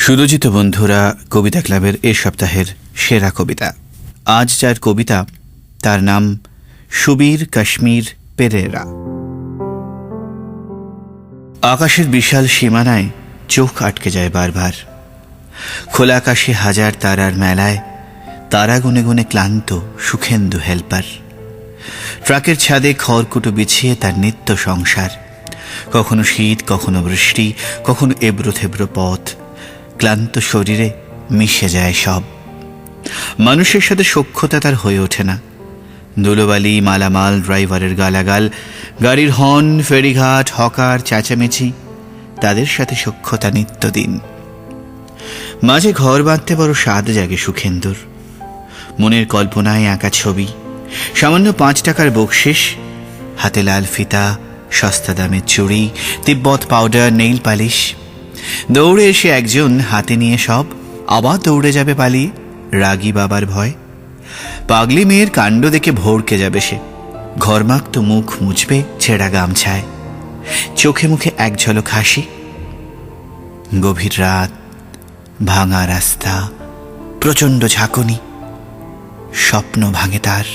সুরজিত বন্ধুরা কবিতা ক্লাবের এ সপ্তাহের সেরা কবিতা। আজ যার কবিতা তার নাম সুবীর কাশ্মীর পেরেরা। আকাশের বিশাল সীমানায় চোখ আটকে যায় বারবার। খোলা আকাশে হাজার তারার মেলায় তারা গুনে গুনে ক্লান্ত সুখেন্দু হেল্পার। ট্রাকের ছাদে খড়কুটো বিছিয়ে তার নিত্য সংসার। কখনো শীত, কখনো বৃষ্টি, কখনো এবড়ো থেবড়ো পথ। ক্লান্ত শরীরে মিশে যায় সব। মানুষের সাথে সখ্যতা তার হয়ে ওঠে না। ধুলোবালি, মালামাল, ড্রাইভারের গালাগাল, গাড়ির হর্ন, ফেরিঘাট, হকার, চেঁচামেচি, তাদের সাথে সখ্যতা নিত্যদিন। মাঝে ঘর বাঁধতে বড় স্বাদ জাগে সুখেন্দুর। মনের কল্পনায় আঁকা ছবি, সামান্য 5 টাকার বকশিস, হাতে লাল ফিতা, সস্তা দামের চুড়ি, তিব্বত পাউডার, নেইল পালিশ। দৌড়ে এসে একজন হাতে নিয়ে সব, আবার দৌড়ে যাবে পালিয়ে রাগী বাবার ভয়। পাগলি মেয়ের কাণ্ড দেখে ভড়কে যাবে সে। ঘরমাক্ত মুখ মুছবে ছেঁড়া গামছায়। চোখে মুখে এক ঝলক হাসি। গভীর রাত, ভাঙা রাস্তা, প্রচণ্ড ঝাঁকুনি, স্বপ্ন ভাঙে তার।